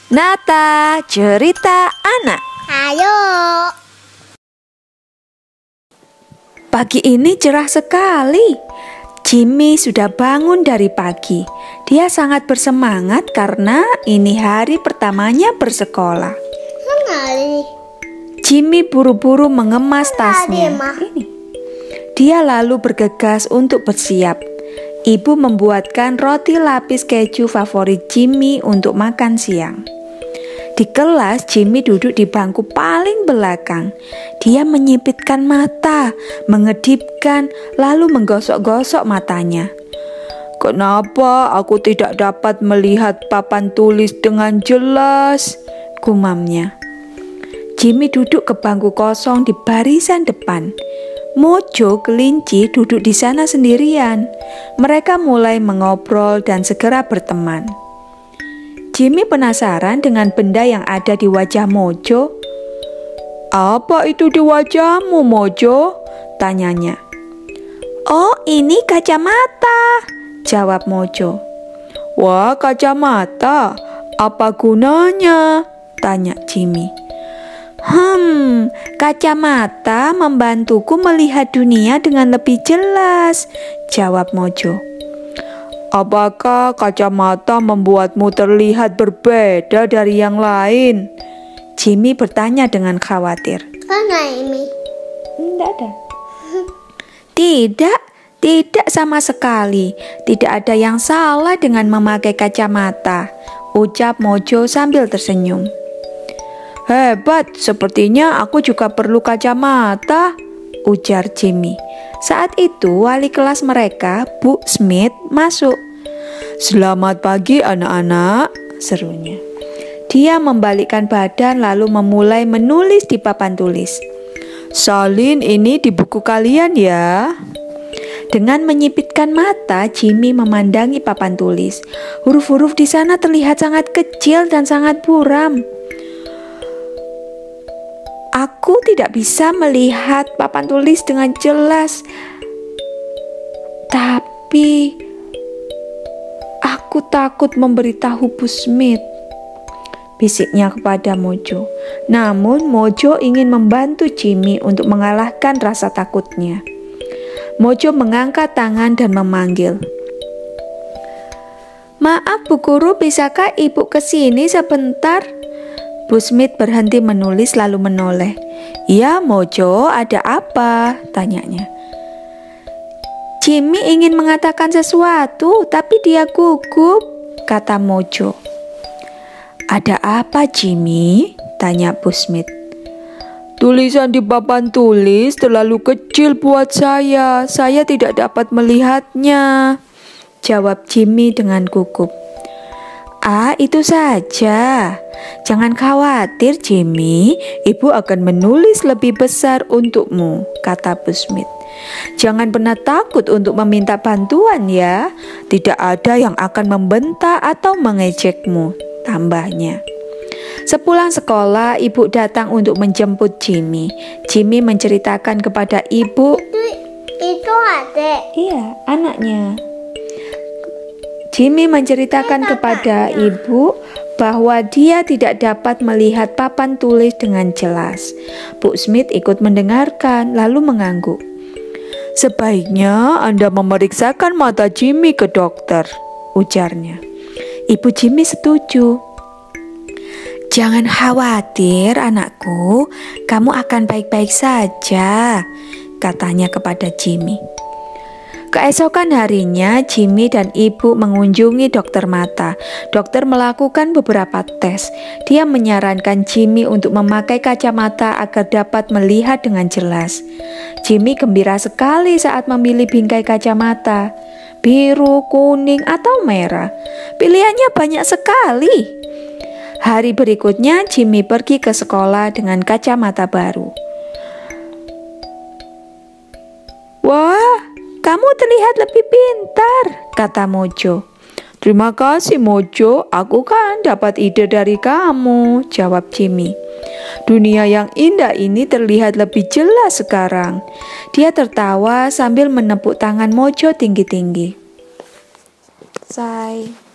Nata, cerita anak. Ayo. Pagi ini cerah sekali. Jimmy sudah bangun dari pagi. Dia sangat bersemangat karena ini hari pertamanya bersekolah. Jimmy buru-buru mengemas tasnya. Dia lalu bergegas untuk bersiap. Ibu membuatkan roti lapis keju favorit Jimmy untuk makan siang. Di kelas, Jimmy duduk di bangku paling belakang. Dia menyipitkan mata, mengedipkan, lalu menggosok-gosok matanya. "Kenapa aku tidak dapat melihat papan tulis dengan jelas?" gumamnya. Jimmy duduk ke bangku kosong di barisan depan. Mojo, kelinci, duduk di sana sendirian. Mereka mulai mengobrol dan segera berteman. Jimmy penasaran dengan benda yang ada di wajah Mojo. "Apa itu di wajahmu, Mojo?" tanyanya. "Oh, ini kacamata," jawab Mojo. "Wah, kacamata. Apa gunanya?" tanya Jimmy. Kacamata membantuku melihat dunia dengan lebih jelas," jawab Mojo. "Apakah kacamata membuatmu terlihat berbeda dari yang lain?" Jimmy bertanya dengan khawatir. Mana ini? Tidak ada. Tidak sama sekali. Tidak ada yang salah dengan memakai kacamata, ucap Mojo sambil tersenyum. "Hebat, sepertinya aku juga perlu kacamata," ujar Jimmy. Saat itu wali kelas mereka, Bu Smith, masuk. "Selamat pagi anak-anak," serunya. Dia membalikkan badan lalu memulai menulis di papan tulis. "Salin ini di buku kalian ya." Dengan menyipitkan mata, Jimmy memandangi papan tulis. Huruf-huruf di sana terlihat sangat kecil dan sangat buram. "Aku tidak bisa melihat papan tulis dengan jelas. Tapi aku takut memberitahu Bu Smith," bisiknya kepada Mojo. Namun Mojo ingin membantu Jimmy untuk mengalahkan rasa takutnya. Mojo mengangkat tangan dan memanggil. "Maaf Bu Guru, bisakah Ibu ke sini sebentar?" Bu Smith berhenti menulis lalu menoleh. "Ya Mojo, ada apa?" tanyanya. "Jimmy ingin mengatakan sesuatu, tapi dia gugup," kata Mojo. "Ada apa Jimmy?" tanya Bu Smith. "Tulisan di papan tulis terlalu kecil buat saya tidak dapat melihatnya," jawab Jimmy dengan gugup. "Ah, itu saja. Jangan khawatir Jimmy, Ibu akan menulis lebih besar untukmu," kata Bu Smith. "Jangan pernah takut untuk meminta bantuan ya. Tidak ada yang akan membentak atau mengejekmu," tambahnya. Sepulang sekolah, ibu datang untuk menjemput Jimmy. Jimmy menceritakan kepada ibu. Itu adik. Iya, anaknya. Jimmy menceritakan kepada ibu bahwa dia tidak dapat melihat papan tulis dengan jelas. Bu Smith ikut mendengarkan lalu mengangguk. "Sebaiknya Anda memeriksakan mata Jimmy ke dokter," ujarnya. Ibu Jimmy setuju. "Jangan khawatir anakku, kamu akan baik-baik saja," katanya kepada Jimmy. Keesokan harinya, Jimmy dan ibu mengunjungi dokter mata. Dokter melakukan beberapa tes. Dia menyarankan Jimmy untuk memakai kacamata agar dapat melihat dengan jelas. Jimmy gembira sekali saat memilih bingkai kacamata. Biru, kuning, atau merah. Pilihannya banyak sekali. Hari berikutnya, Jimmy pergi ke sekolah dengan kacamata baru. "Wah, kamu terlihat lebih pintar," kata Mojo. "Terima kasih Mojo, aku kan dapat ide dari kamu," jawab Jimmy. "Dunia yang indah ini terlihat lebih jelas sekarang." Dia tertawa sambil menepuk tangan Mojo tinggi-tinggi. Selesai.